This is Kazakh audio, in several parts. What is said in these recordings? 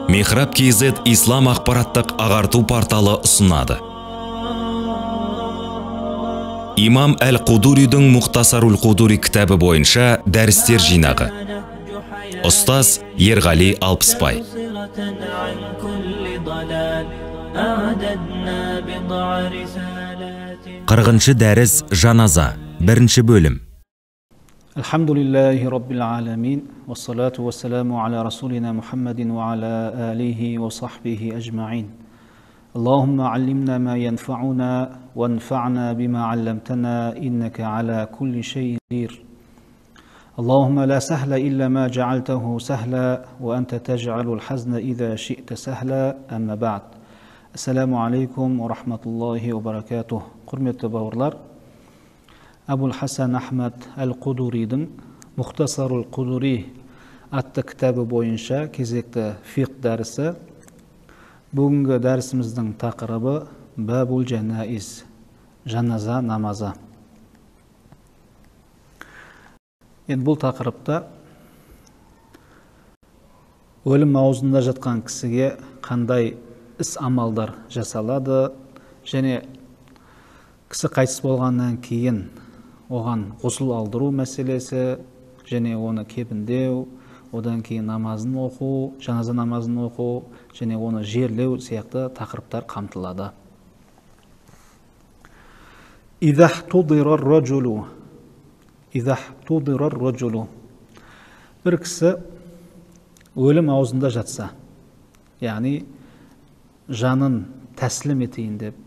Мехраб KZ ислам ақпараттық ағарту порталы ұсынады. Имам Әл-Қудуридің Мұхтасарул Қудури кітабы бойынша дәрістер жинағы. Ұстаз Ерғали Алпысбай. 40-шы дәріс жаназа, 1-ші бөлім. Алхамдулиллахи Раббил аламин, вассалату вассаламу аля расулина Мухаммадин ва аля алихи ва сахбихи ажмаин. Аллахумма аллимна ма янфa'уна, ва анфa'на бима алламтана, иннака аля кулли шейин қадир. Аллахумма ла сахла илля ма джa'алтаху сахла, ва анта тадж'алул хазна иза ши'та сахла, амма бa'д. Ассаламу алейкум ва рахматуллахи ва баракатух. Құрметті бауырлар, Абул Хасан Ахмад Әл-Қудуридің Мұхтасарул Қудури атты кітабы бойынша кезекті фиқ дәрісі. Бүгінгі дәрісіміздің тақырыбы Бабул Жанаиз, жаназа намазы. Енді бұл тақырыпта өлім аузында жатқан кісіге қандай іс-амалдар жасалады, және кісі қайтыс болғаннан кейін оған ғұсыл алдыру мәселесі, және оны кебіндеу, одан кейін намазын оқу, жаназа намазын оқу, және оны жерлеу сияқты тақырыптар қамтылады. Изах тудирар раджулу. Бір кісі өлім аузында жатса, яғни жанын тәслім етейін деп,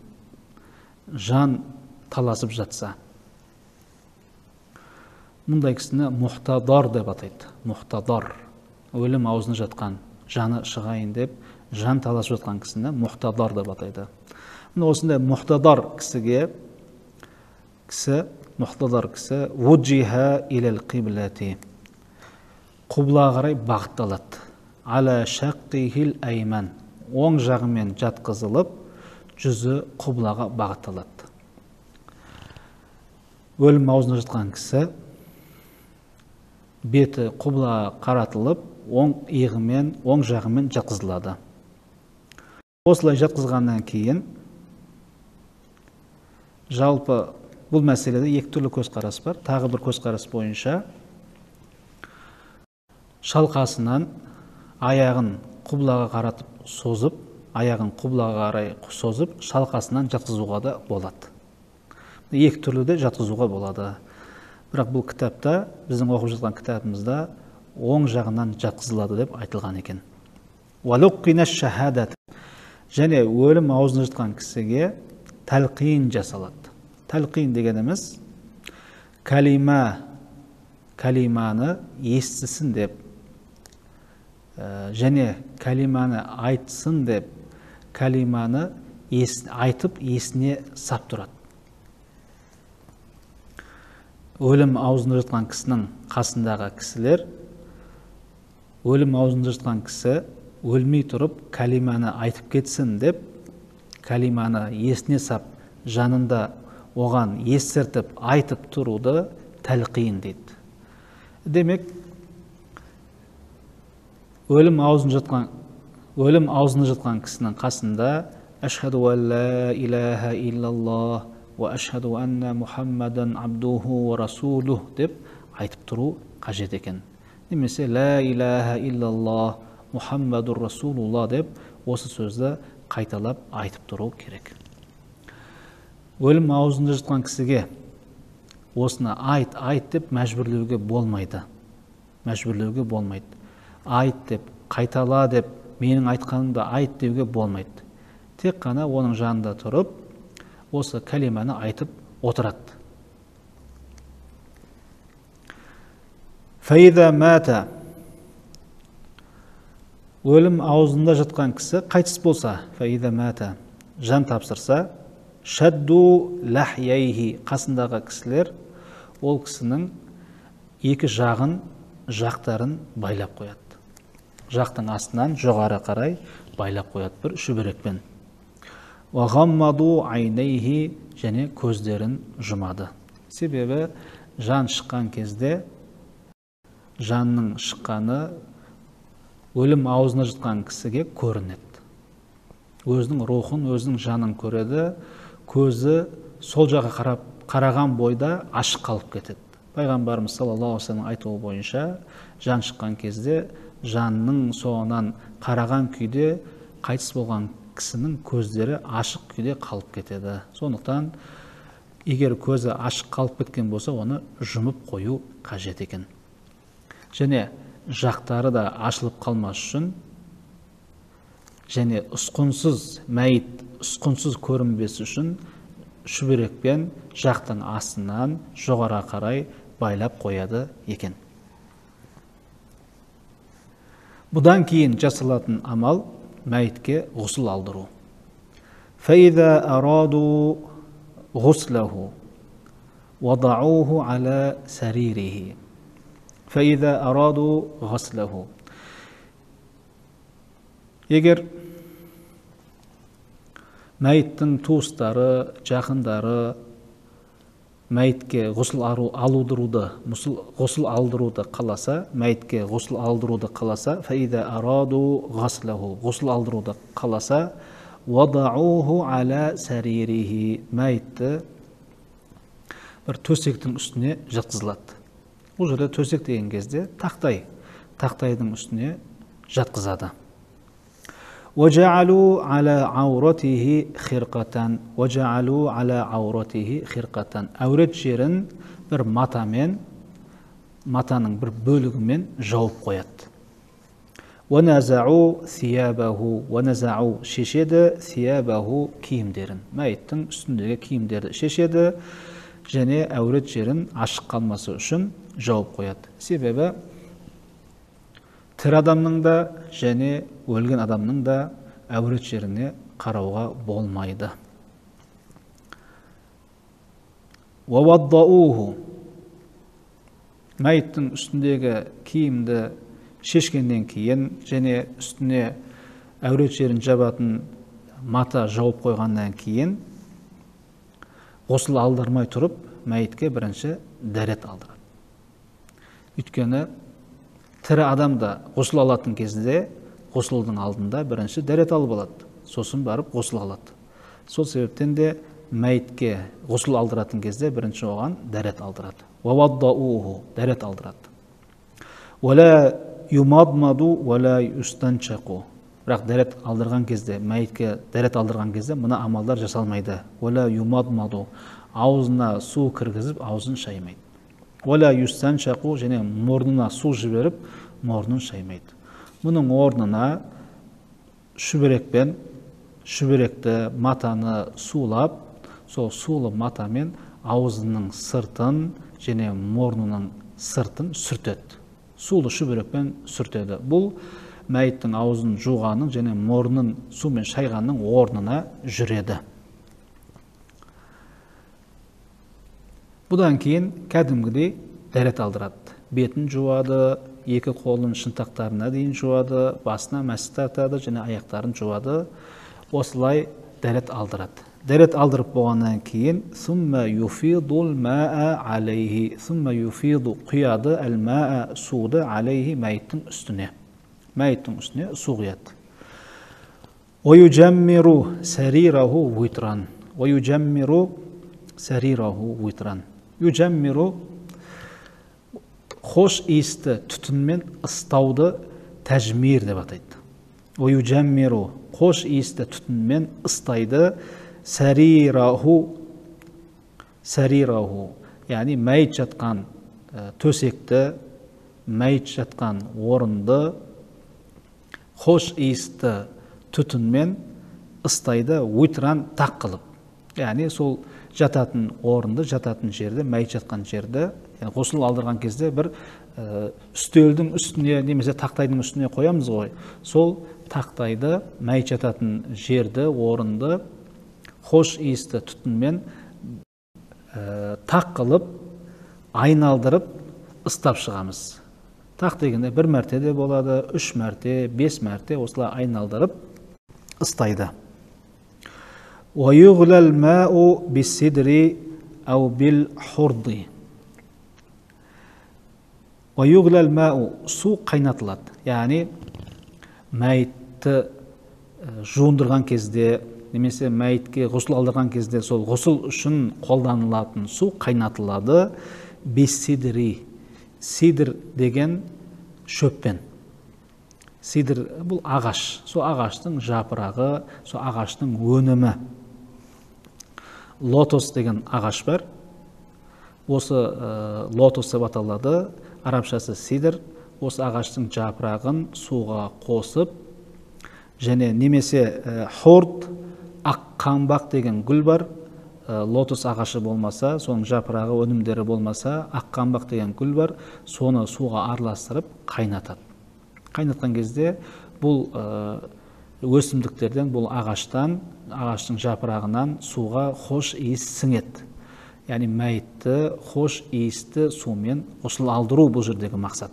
жан таласып жатса, мұндай кісіні мұхтадар деп атайды. Мұхтадар. Өлім аузына жатқан, жаны шығайын деп, жан таласып жатқан кісіні мұхтадар деп атайды. Осындай мұхтадар кісіге, мұхтадар кісі вуджиха илел қиблати. Құбла қарай бағытталады. Ала шаққихил әйман. Оң жағымен жатқызылып, жүзі құблаға бағытталады. Өлім аузына жатқан кісі беті құбла қаратылып, оң иығымен, оң жағымен жатқызылады. Осылай жатқызғаннан кейін, жалпы бұл мәселеде екі түрлі көзқарас бар. Тағы бір көзқарас бойынша шалқасынан аяғын құблаға қаратып созып, аяғын құблаға қарай созып, шалқасынан жатқызуға да болады. Екі түрлі де жатқызуға болады. Бірақ бұл кітапта, біздің оқып жатқан кітабымызда оң жағынан жатқызылады деп айтылған екен. Валуққина шахадат. Және өлім аузына жатқан кісіге тәлқин жасалады. Тәлқин дегеніміз калиманы естісін деп, және калиманы айтсын деп, калиманы айтып есіне сап тұрады. Өлім аузында жатқан кісінің қасындағы кісілер, өлім аузында жатқан кісі өлмей тұрып, калиманы айтып кетсін деп, калиманы есіне сап, жанында оған естіртіп, айтып тұруды тәлқин дейді. Демек, өлім аузында жатқан кісінің қасында ашхаду ан ла илаха иллаллах ва ашхаду анна Мухаммадан абдуху ва расулух деп айтып тұру қажет екен. Немесе ла илаха иллаллах Мухаммадур расулулла деп осы сөзді қайталап айтып тұру керек. Өлім аузында жатқан кісіге осыны айт деп мәжбүрлеуге болмайды. Айт деп, қайтала деп, менің айтқанымды айт деуге болмайды. Тек қана оның жанында тұрып, осы калиманы айтып отырады. Фаида мата. Өлім аузында жатқан кісі қайтыс болса, фаида мата, жан тапсырса, шадду лахяйхи, қасындағы кісілер ол кісінің екі жақтарын байлап қояды. Жақтың астынан жоғары қарай байлап қояды бір шүберекпен. Ва гаммаду айнайхи, және көздерін жұмады. Себебі жан шыққан кезде жанның шыққаны өлім аузына жұтқан кісіге көрінеді. Өзінің рухын, өзінің жанын көреді, көзі сол жаққа қараған бойда ашық қалып кетеді. Пайғамбарымыз саллаллаху алейхи вассалам айтуы бойынша, жан шыққан кезде жанның соңынан қараған күйде қайтыс болған кісінің көздері ашық күйде қалып кетеді. Сондықтан егер көзі ашық қалып кеткен болса, оны жұмып қою қажет екен. Және жақтары да ашылып қалмас үшін, және мәйіт ұсқынсыз көрінбес үшін шүберекпен жақтың астынан жоғары қарай байлап қояды екен. Бұдан кейін жасалатын амал мәйітке ғұсыл алдыру. فَإِذَا أَرَادُوا غُسْلَهُ وَضَعُوهُ عَلَى سَرِيرِهِ فَإِذَا أَرَادُوا غُسْلَهُ. Егер мәйіттің туыстары, жақындары мәйітке ғұсыл алдыруды қаласа, мәйітке ғұсыл алдыруды қаласа, فَإِذَا أَرَادُوا غُسْلَهُ, ғұсыл алдыруды қаласа, وَضَعُوهُ عَلَى سَرِيرِهِ, мәйітті бір төсектің үстіне жатқызылады. Бұл жерде төсек деген кезде тақтайдың үстіне жатқызады. وَجَعَلُوا عَلَى عَوْرَتِهِ خِرْقَةً وَجَعَلُوا عَلَى عَوْرَتِهِ خِرْقَةً. Әурет жерін бір матаның бір бөлігімен жауып қояды. وَنَزَعُوا ثِيَابَهُ, وَنَزَعُوا шешеді, ثِيَابَهُ киімдерін, мәйіттің үстіндегі киімдерді шешеді, және әурет жерін ашық қалмасы үшін жауып қояды. Себебі тірі адамның да және өлген адамның да әурет жеріне қарауға болмайды. وَوَضَّعُوهُ, мәйіттің үстіндегі киімді шешкеннен кейін және үстіне әурет жерін жабатын мата жауып қойғаннан кейін ғұсыл алдырмай тұрып, мәйітке бірінші дәрет алдырады. Өйткені тірі адам да ғұсыл алатын кезде ғұсылдың алдында бірінші дәрет алып алады, сосын барып ғұсыл алады. Сол себептен де мәйітке ғұсыл алдыратын кезде бірінші оған дәрет алдырады. وَوَضَّعُوهُ, дәрет алдырады. وَلَا يُمَضْمَضُ وَلَا يُسْتَنْشَقُ. Бірақ дәрет алдырған кезде, мәйітке дәрет алдырған кезде мына амалдар жасалмайды. وَلَا يُمَضْمَضُ, аузына су кіргізіп, аузын шаймайды. وَلَا يُسْتَنْشَقُ, және мұрнына су жіберіп, мұрнын шаймайды. Мұның орнына шүберекті матаны сулап, сол сулы матамен аузының сыртын және мұрнының сыртын сүртеді. Сулы шүберекпен сүртеді. Бұл мәйіттің аузын жуғанның және мұрнын сумен шайғанның орнына жүреді. Бұдан кейін кәдімгідей дәрет алдырады. Бетін жуады, екі қолын шынтақтарына дейін жуады, басына мәсі тартады және аяқтарын жуады. Осылай дәрет алдырады. Дәрет алдырып болғаннан кейін ثُمَّ يُفِيضُ الْمَاءَ عَلَيْهِ, ثُمَّ يُفِيضُ, құяды әл-мәә, суды عَلَيْهِ, мәйіттің үстіне. Мәйіттің үстіне су құяды. وَيُجَمِّرُ سَرِيرَهُ وِتْرًا, وَيُجَمِّرُ سَرِيرَهُ وِتْرًا. Юджаммиру, хош иісті түтінмен ыстауды тәжмир деп атайды. Юджаммиру, хош иісті түтінмен ыстайды, сәрираху, яғни мәйіт жатқан төсекті, мәйіт жатқан орынды хош иісті түтінмен ыстайды, уйтран тақ қылып. Яғни сол жататын орынды, жататын жерді, мәйіт жатқан жерді, ғұсыл алдырған кезде бір үстелдің үстіне, немесе тақтайдың үстіне қоямыз ғой. Сол тақтайды, мәйіт жататын жерді, орынды хош иісті түтінмен тақ қылып, айналдырып, ыстап шығамыз. Тақ дегенде бір мәрте де болады, 3 мәрте, 5 мәрте осылай айналдырып ыстайды. وَيُغْلَى الْمَاءُ بِالسِّدْرِ أَوْ بِالْحُرْضِ. وَيُغْلَى الْمَاءُ, су қайнатылады. Яғни мәйітті жуындырған кезде немесе мәйітке ғұсыл алдырған кезде сол ғұсыл үшін қолданылатын су қайнатылады бессидри. Сидр деген шөппен. Сидр бұл ағаш. Сол ағаштың жапырағы, сол ағаштың өнімі. Лотос деген ағаш бар. Осы лотос деп аталады. Арабшасы сидр. Осы ағаштың жапырағын суға қосып, және немесе хорд, ақ қаңбақ деген гүл бар. Лотос ағашы болмаса, соның жапырағы, өнімдері болмаса, ақ қаңбақ деген гүл бар. Соны суға араластырып қайнатады. Қайнатқан кезде бұл өсімдіктерден, бұл ағаштан, ағаштың жапырағынан суға хош иіс сіңеді. Яғни мәйітті хош иісті сумен ғұсыл алдыру бұл жердегі мақсат.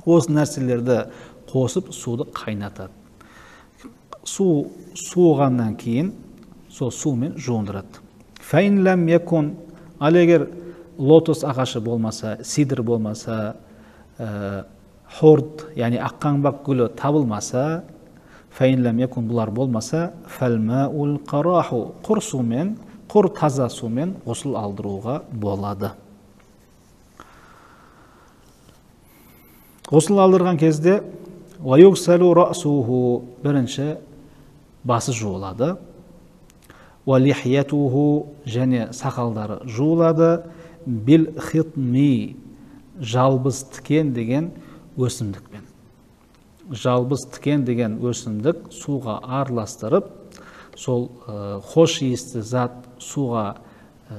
Осы нәрселерді қосып суды қайнатады. Су суығаннан кейін сол сумен жуындырады. Фәин ләм якун, ал егер лотос ағашы болмаса, сидр болмаса, хорд, яғни аққаңбақ гүлі табылмаса, фәин ләм якун, бұлар болмаса, фәлмәул қараху, құр сумен, құр таза сумен ғұсыл алдыруға болады. Ғұсыл алдырған кезде ваюгсалу расуху, бірінші басы жуылады. Валихиятуху, және сақалдары жуылады. Бил хитми, жалбыз тікен деген өсімдікпен. Жалбыз тікен деген өсімдік суға араластырып, сол хош иісті зат суға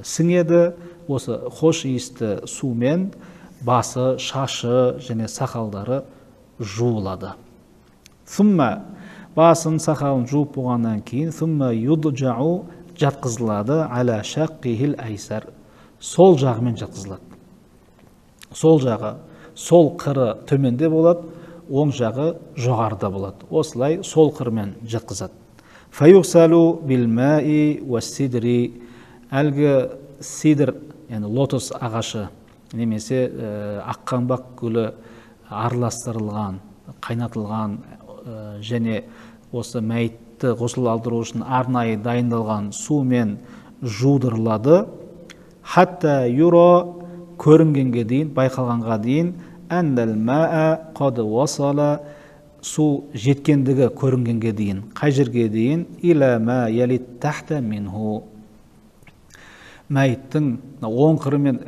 сіңеді. Осы хош иісті сумен басы, шашы және сақалдары жуылады. Сумма, басын, сақалын жуып болғаннан кейін, сумма юджау, жатқызылады, аля шаққихил айсар, сол жағымен жатқызылады. Сол жағы, сол қыры төменде болады, оң жағы жоғарыда болады. Осылай сол қырымен жатқызады. Фаюгсалу билмаи уассидри, әлгі сидр, яғни лотос ағашы немесе аққаңбақ гүлі араластырылған, қайнатылған және осы мәйітті ғұсыл алдыру үшін арнайы дайындалған сумен жудырылады. Хатта юро, көрінгенге дейін, байқалғанға дейін, әннәл мәә қады уасала, су жеткендігі көрінгенге дейін. Қай жерге дейін? Иля мә ялит тәхті минху. Мәйіттің оң қырымен,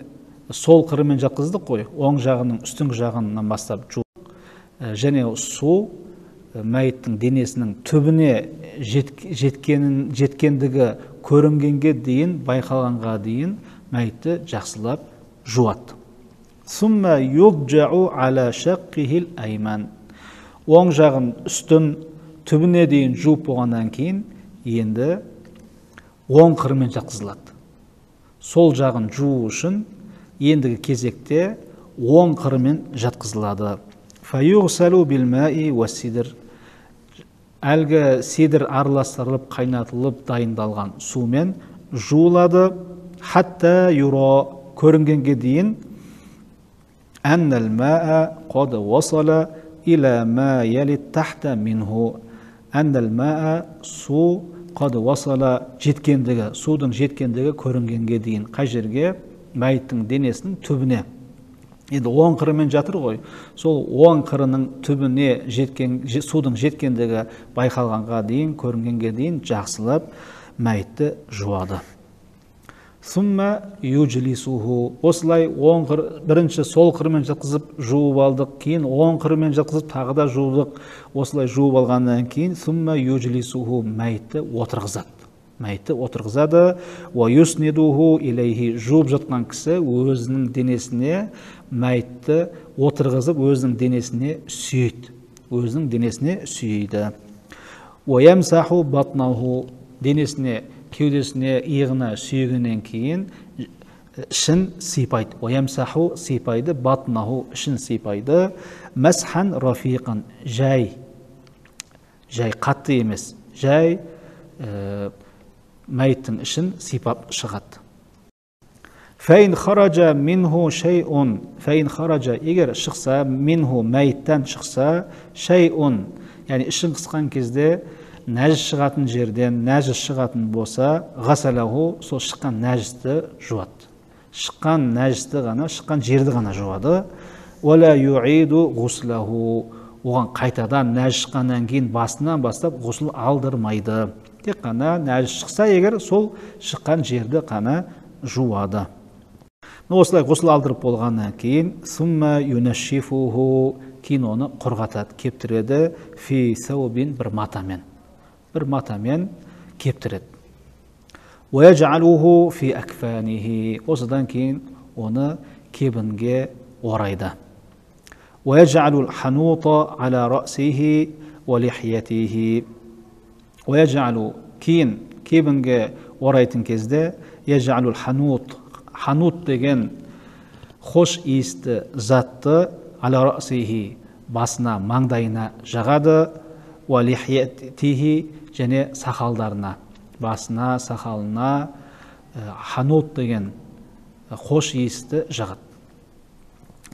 сол қырымен жатқыздық қой, оң жағының үстіңгі жағынан бастап жуық, және су мәйіттің денесінің түбіне жеткендігі көрінгенге дейін, байқалғанға дейін мәйітті жақсылап жуады. Сумма юджау аля шаққихил әйман, оң жағын үстін түбіне дейін жуып болғаннан кейін енді оң қырымен жатқызылады. Сол жағын жуу үшін ендігі кезекте оң қырымен жатқызылады. Фаюгсалу билмаи уассидр, әлгі сидр араластырылып, қайнатылып дайындалған сумен жуылады. Хатта юро, көрінгенге дейін, әннәл мәә қады уасала иля мә ялит тәхті минху, әннәл мәә, су қады уасала, жеткендігі, судың жеткендігі көрінгенге дейін. Қай жерге? Мәйіттің денесінің түбіне. Енді оң қырымен жатыр ғой, сол оң қырының түбіне судың жеткендігі байқалғанға дейін, көрінгенге дейін жақсылап мәйітті жуады. Сумма юджлисуху, осылай бірінші сол қырымен жатқызып жуып алдық, кейін оң қырымен жатқызып тағы да жудық. Осылай жуып алғаннан кейін сумма юджлисуху, мәйітті отырғызады. Мәйітті отырғызады. Ва юснидуху илейхи, жуып жатқан кісі өзінің денесіне мәйітті отырғызып, өзінің денесіне сүйейді. Өзінің денесіне сүйейді. Ва ямсаху батнаху, денесіне, кеудесіне, иығына сүйегеннен кейін ішін сипайды. Ва ямсаху, сипайды, батнаху, ішін сипайды. Масхан рафиқан, жай қатты емес, жай мәйіттің ішін сипап шығады. Фәйн хараджа минху шайун, фәйн хараджа, егер шықса, минху мәйіттен шықса, шайун, яғни ішін қысқан кезде нәжіс шығатын жерден нәжіс шығатын болса, ғасалаху, сол шыққан нәжісті жуады. Шыққан нәжісті ғана, шыққан жерді ғана жуады. Уәлә юиду ғуслаху, оған қайтадан нәжіс шыққаннан кейін басынан бастап ғұсыл алдырмайды. Тек қана нәжіс шықса егер, сол шыққан жерді қана жуады. Осылай ғұсыл алдырып болғаннан кейін, сумма юнашифуху, кейін оны құрғатады, кептіреді, фи саубин, бір матамен кептіреді. Уяджалуху фи акфанихи, осыдан кейін оны кебінге орайды. Уяджалул ханута ала расихи ва лихиятихи. Уяджалу, кейін кебінге орайтын кезде, яджалул ханут, ханут деген хош иісті затты ала расихи, басына, маңдайына жағады, ва лихиятихи, және сақалдарына, басына, сақалына ханут деген хош иісті жағады.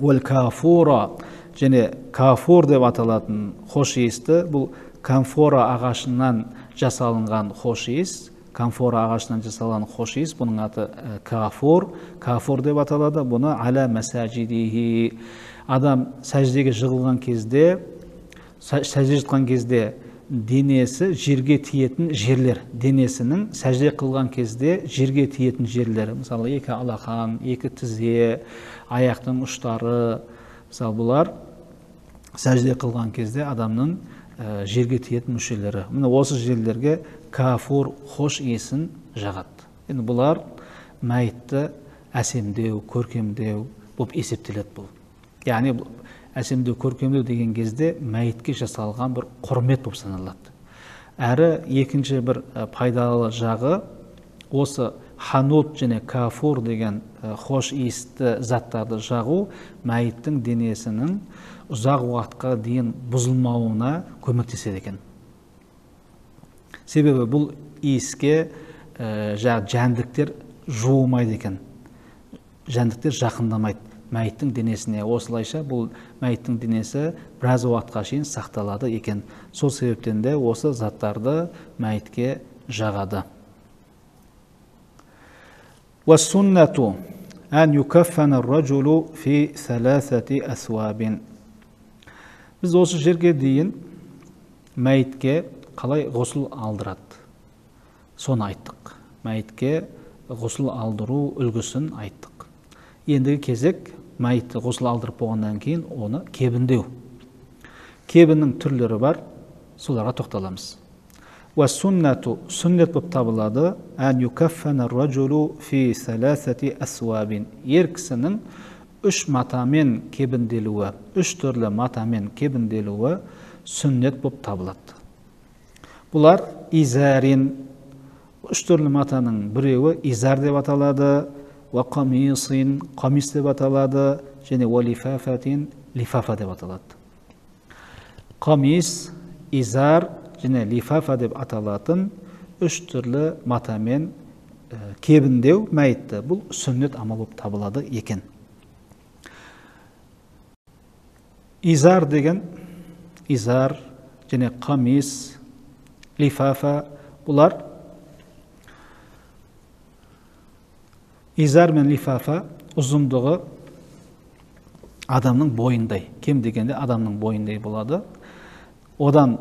Уәл кафура, және кафур деп аталатын хош иісті, бұл камфора ағашынан жасалынған хош иіс, камфора ағашынан жасалған хош иіс, бұның аты кафур деп аталады. Бұны аля масаджидихи, адам сәждеге жығылған кезде, сәжде жатқан кезде денесі жерге тиетін жерлер, денесінің сәжде қылған кезде жерге тиетін жерлер, мысалы екі алақан, екі тізе, аяқтың ұштары, мысалы бұлар сәжде қылған кезде адамның жерге тиетін мүшелері. Міне осы жерлерге кафур хош иісін жағады. Енді бұлар мәйітті әсемдеу, көркемдеу болып есептеледі бұл. Яғни әсемдеу, көркемдеу деген кезде мәйітке жасалған бір құрмет болып саналады. Әрі екінші бір пайдалы жағы, осы ханут және кафур деген хош иісті заттарды жағу мәйіттің денесінің ұзақ уақытқа дейін бұзылмауына көмектеседі екен. Себебі бұл иіске жәндіктер жуымайды екен. Жәндіктер жақындамайды мәйіттің денесіне. Осылайша бұл мәйіттің денесі біраз уақытқа шейін сақталады екен. Сол себептен де осы заттарды мәйітке жағады. Уассуннату ан юкаффана ар-раджулу фи саласати асвабин. Біз осы жерге дейін мәйітке қалай ғұсыл алдырады, соны айттық. Мәйітке ғұсыл алдыру үлгісін айттық. Ендігі кезек мәйітті ғұсыл алдырып болғаннан кейін оны кебіндеу. Кебіннің түрлері бар, соларға тоқталамыз. Уассуннату, сүннет болып табылады, ан юкаффана ар-раджулу фи саласати асвабин. Ер кісінің үш матамен кебінделуі, үш түрлі матамен кебінделуі сүннет болып табылады. Бұлар изарин, үш түрлі матаның біреуі изар деп аталады, ва қамисин, қамис деп аталады, және ва лифафатин, лифафа деп аталады. Қамис, изар және лифафа деп аталатын үш түрлі матамен кебіндеу мәйітті. Бұл сүннет амал болып табылады екен. Изар деген, изар және қамис, лифафа, бұлар изар мен лифафа ұзындығы адамның бойындай, кем дегенде адамның бойындай болады. Одан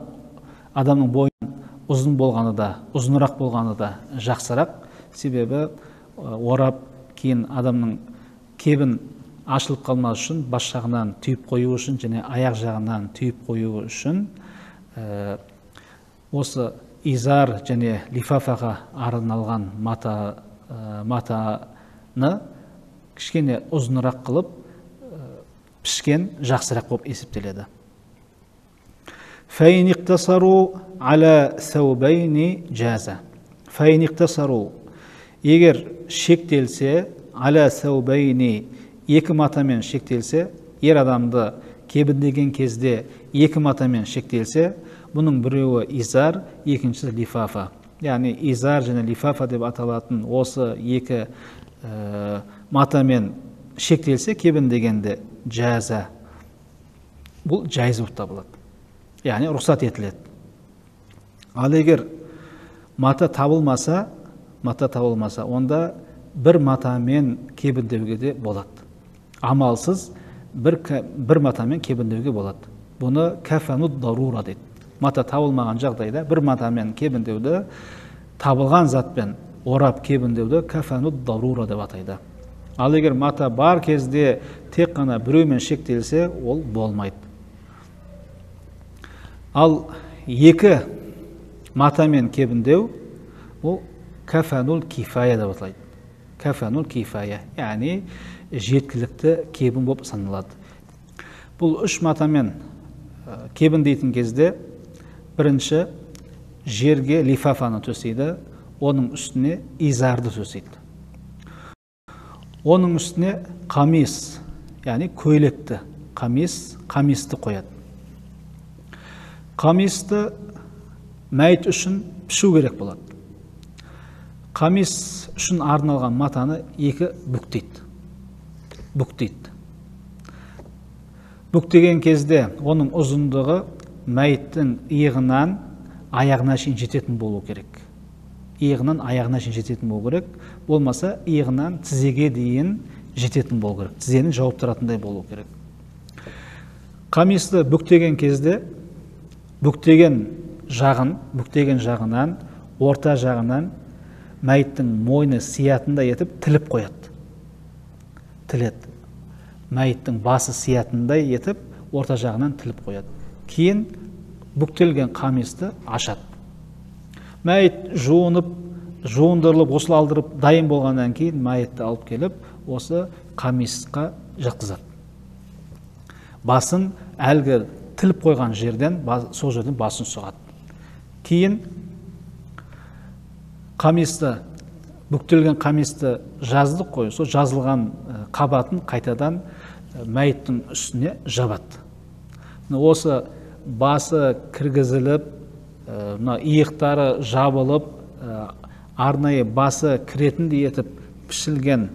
адамның бойын ұзын болғаны да, ұзынырақ болғаны да жақсырақ, себебі орап кейін адамның кебін ашылып қалмас үшін, бас жағынан түйіп қою үшін және аяқ жағынан түйіп қою үшін осы изар және лифафаға арналған матаны кішкене ұзынырақ қылып пішкен жақсырақ болып есептеледі. Фәйн иқтасару аля саубайни жаза. Фәйн иқтасару, егер шектелсе, аля саубайни, екі матамен шектелсе, ер адамды кебіндеген кезде екі матамен шектелсе, бұның біреуі изар, екіншісі лифафа. Яғни изар және лифафа деп аталатын осы екі матамен шектелсе, кебіндегенде жаза. Бұл жайыз болып табылады. яғни рұқсат етіледі. Ал егер мата табылмаса, онда бір матамен кебіндеуге де болады. Амалсыз бір матамен кебіндеуге болады. Бұны кафануд дарура дейді. Мата табылмаған жағдайда бір матамен кебіндеуді, табылған затпен орап кебіндеуді кафануд дарура деп атайды. Ал егер мата бар кезде тек қана біреумен шектелсе, ол болмайды. Ал екі матамен кебіндеу, ол кафанул кифая деп аталады. Кафанул кифая, яғни жеткілікті кебін болып саналады. Бұл үш матамен кебіндейтін кезде бірінші жерге лифафаны төсейді, оның үстіне изарды төсейді. Оның үстіне қамис, яғни көйлекті, қамисты қояды. Қамисты мәйіт үшін пішу керек болады. Қамис үшін арналған матаны екі бүктейді. Бүктеген кезде оның ұзындығы мәйіттің иығынан аяғына шейін жететін болу керек. Иығынан аяғына шейін жететін болу керек. Болмаса, иығынан тізеге дейін жететін болу керек. Тізенің жауып тұратындай болу керек. Қамисты бүктеген кезде, бүктеген жағынан, орта жағынан мәйіттің мойны сиятындай етіп тіліп қояды. Тіледі. Мәйіттің басы сиятындай етіп, орта жағынан тіліп қояды. Кейін бүктелген қамисты ашады. Мәйіт жуындырылып, осылалдырып, дайын болғаннан кейін мәйітті алып келіп, осы қамисқа жатқызады. Басын әлгі тіліп қойған жерден, сол жерден басын сұғады. Кейін бүктелген қамисты жаздық қой, сол жазылған қабатын қайтадан мәйіттің үстіне жабады. Осы басы кіргізіліп, иықтары жабылып, арнайы басы кіретіндей етіп пішілген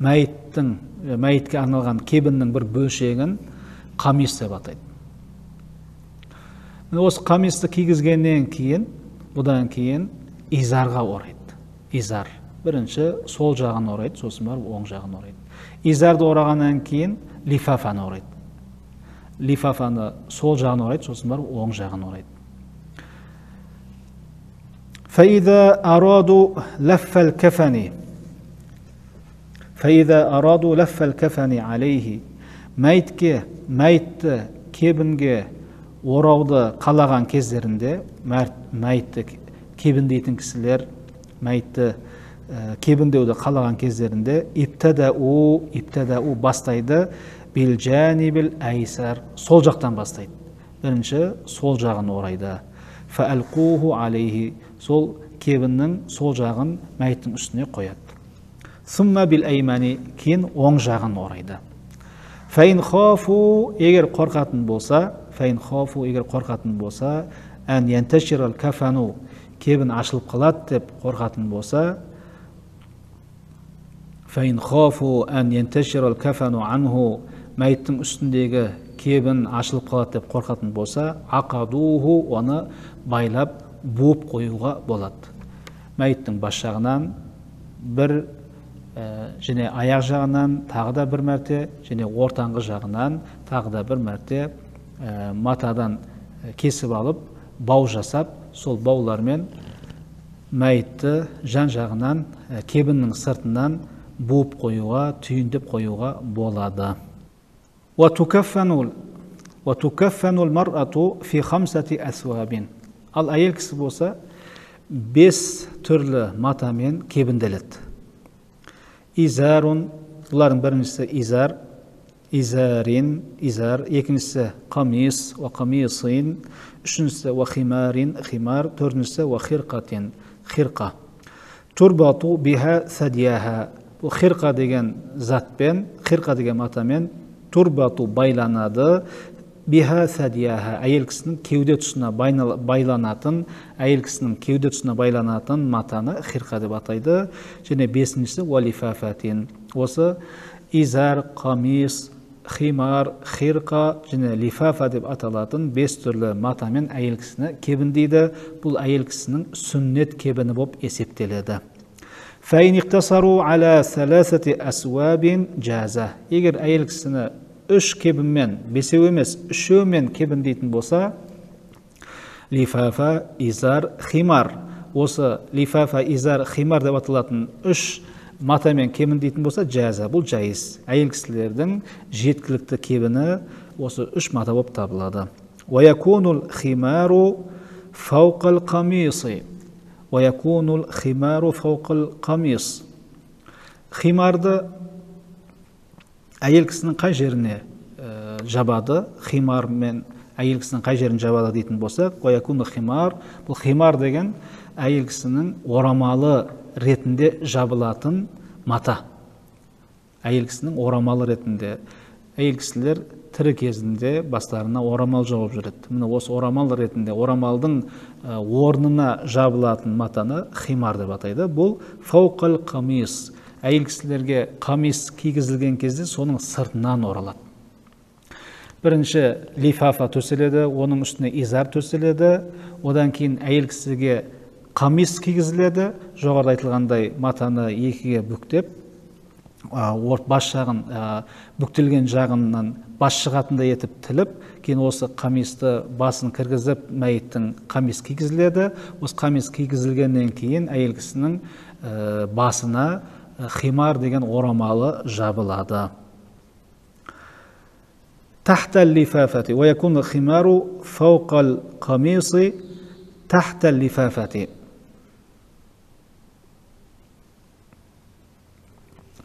мәйітке арналған кебіннің бір бөлшегін қамис деп атайды. Осы қамисты кигізгеннен кейін, бұдан кейін изарға орайды. Изар. Бірінші сол жағын орайды, сосын барып оң жағын орайды. Изарды орағаннан кейін лифафаны орайды. Лифафаны сол жағын орайды, сосын барып оң жағын орайды. فإذا أرادوا لف الكفن عليه мәйітті кебінге орауды қалаған кездерінде, мәйітті кебіндейтін кісілер мәйітті кебіндеуді қалаған кездерінде иптадау бастайды, бил жанибил айсар, сол жақтан бастайды. Бірінші сол жағын орайды. Фаалқуху алейхи, сол кебіннің сол жағын мәйіттің үстіне қояды. Сумма бил аймани, кейін оң жағын орайды. Фаин хафу, егер қорқатын болса, ән янташирал кафану, кебін ашылып қалады деп қорқатын болса, фаин хафу ән янташирал кафану анху, мәйіттің үстіндегі кебін ашылып қалады деп қорқатын болса, ақадуху, оны байлап буып қоюға болады. Мәйіттің бас жағынан бір, және аяқ жағынан тағы да бір мәрте, және ортаңғы жағынан тағы да бір мәрте матадан кесіп алып, бау жасап, сол баулармен мәйітті жан жағынан, кебіннің сыртынан буып қоюға, түйіндеп қоюға болады. وتكفن المرأة في 5 أثواب. Ал әйел кісі болса 5 түрлі матамен кебінделеді. Изарун, бұлардың біріншісі изар, екіншісі қамис, қамисин, үшіншісі химарин, химар, төртіншісі хирқатин, хирқа. Турбату биха садияха. Бұл хирқа деген затпен, хирқа деген матамен турбату байланады, биха садияха, әйел кісінің кеуде тұсына байланатын, матаны хирқа деп атайды. Және 5-шісі валифафатин. Осы изар, қамис, химар, хирқа және лифафа деп аталатын 5 түрлі матамен әйел кісіні кебіндейді. Бұл әйел кісінің сүннет кебіні болып есептеледі. فَإِنْ اِقْتَصَرُوا عَلَى ثَلَاثَةِ أَسْوَابٍ جَازَ. Егер әйел кісіні 3 кебінмен, 5 емес, 3-мен кебіндейтін болса, лифафа, изар, химар. Осы лифафа, изар, химар деп аталатын 3 матамен кебіндейтін болса, жаза, бұл жайыз. Әйел кісілердің жеткілікті кебіні осы 3 мата болып табылады. وَيَكُونُ الْخِمَارُ فَوْقَ الْقَمِيصِ وَيَكُونُ الْخِمَارُ فَوْقَ الْقَمِيصِ. Химарды әйел кісінің қай жеріне жабады? Химар мен әйел кісінің қай жерін жабады дейтін болсақ, وَيَكُونُ الْخِمَارُ, бұл химар деген әйел кісінің орамалы ретінде жабылатын мата. Әйел кісінің орамалы ретінде. Әйел кісілер тірі кезінде бастарына орамал жауып жүреді. Міне осы орамал ретінде, орамалдың орнына жабылатын матаны химар деп атайды. Бұл фауқал қамис. Әйел кісілерге қамис кигізілген кезде соның сыртынан оралады. Бірінші лифафа төселеді, оның үстіне изар төселеді. Одан кейін әйел кісіге қамис кигізіледі. Жоғарыда айтылғандай матаны екіге бүктеп, бас жағын бүктелген жағынан бас шығатындай етіп тіліп, кейін осы қамисты басын кіргізіп, мәйіттің қамис кигізіледі. Осы қамис кигізілгеннен кейін әйел кісінің басына химар деген орамалы жабылады. Тахтал лифафати ва якуну химару фауқал қамиси тахтал лифафати.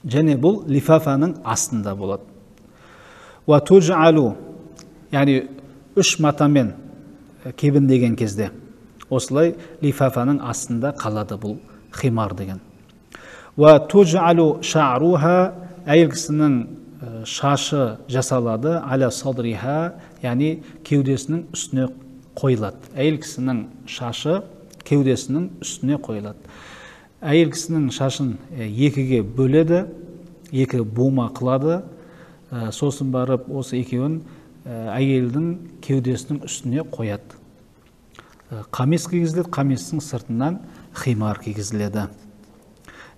Және бұл лифафаның астында болады. Ва туджалу, яғни 3 матамен кебіндеген кезде осылай лифафаның астында қалады бұл химар деген. Ва туджалу ша'руха, әйел кісінің шашы жасалады, аля садриха, яғни кеудесінің үстіне қойылады. Әйел кісінің шашы кеудесінің үстіне қойылады. Әйел кісінің шашын екіге бөледі, 2 бума қылады, сосын барып осы екеуін әйелдің кеудесінің үстіне қояды. Қамис кигізіледі, қамистың сыртынан химар кигізіледі.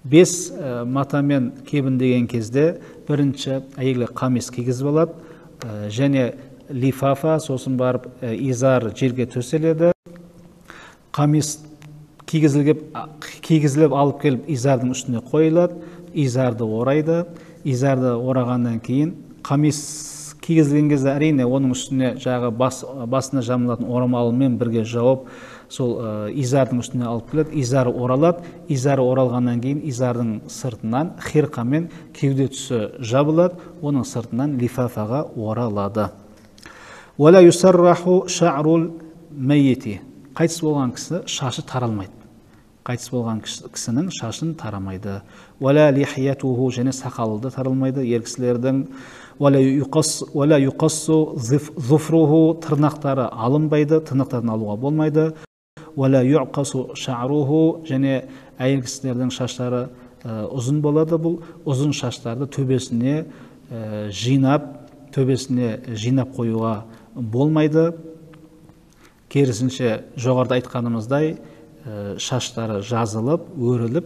5 матамен кебіндеген кезде бірінші әйелі қамис кигізіп алады, және лифафа, сосын барып изар жерге төселеді. Қамис кигізіліп алып келіп изардың үстіне қойылады, изарды орайды. Изарды орағаннан кейін қамис кигізілген кезде әрине оның үстіне жағы басына жамылатын орамалымен бірге жауып, сол изардың үстіне алып келеді, изары оралады. Изары оралғаннан кейін изардың сыртынан хирқамен кеуде тұсы жабылады, оның сыртынан лифафаға оралады. Уәлә юсарраху ша'рул мәйети. Қайтыс болған кісі шашы таралмайды. Қайтыс болған кісінің шашын тарамайды. Уәлә лихиятуху, және сақалы да таралмайды ер кісілердің. Уәлә юқассу зуфруху, тырнақтары алынбайды, тырнақтарын алуға болмайды. Уәлә юқасу ша'руху, және әйел кісілердің шаштары ұзын болады. Бұл ұзын шаштарды төбесіне жинап қоюға болмайды. Керісінше жоғарыда айтқанымыздай шаштары жазылып, өріліп,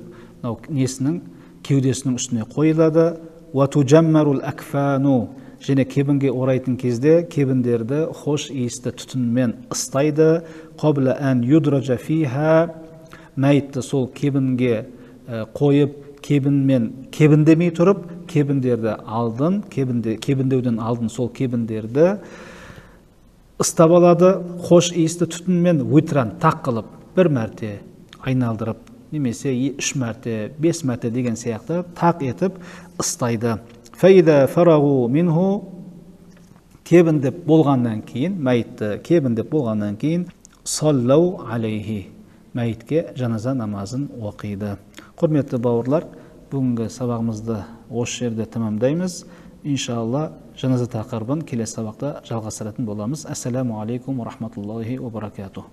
несінің кеудесінің үстіне қойылады. Уатуджаммарул акфану, және кебінге орайтын кезде кебіндерді хош иісті түтінмен ыстайды. Қобла ән юдраджа фиха, мәйітті сол кебінге қойып, кебіндемей тұрып, кебіндеуден алдын сол кебіндерді ыстап алады. Хош иісті түтінмен уитран тақ қылып, 1 мәрте айналдырып, немесе 3 мәрте, 5 мәрте деген сияқты тақ етіп ыстайды. Фәйда фарағу минху, кебіндеп болғаннан кейін, мәйітті кебіндеп болғаннан кейін, саллау алейхи, мәйітке жаназа намазын оқиды. Құрметті бауырлар, бүгінгі сабағымызды осы жерде тәмамдаймыз. Иншалла жаназа тақырыбын келесі сабақта жалғастыратын боламыз. Ассаламу алейкум ва рахматуллахи ва баракатух.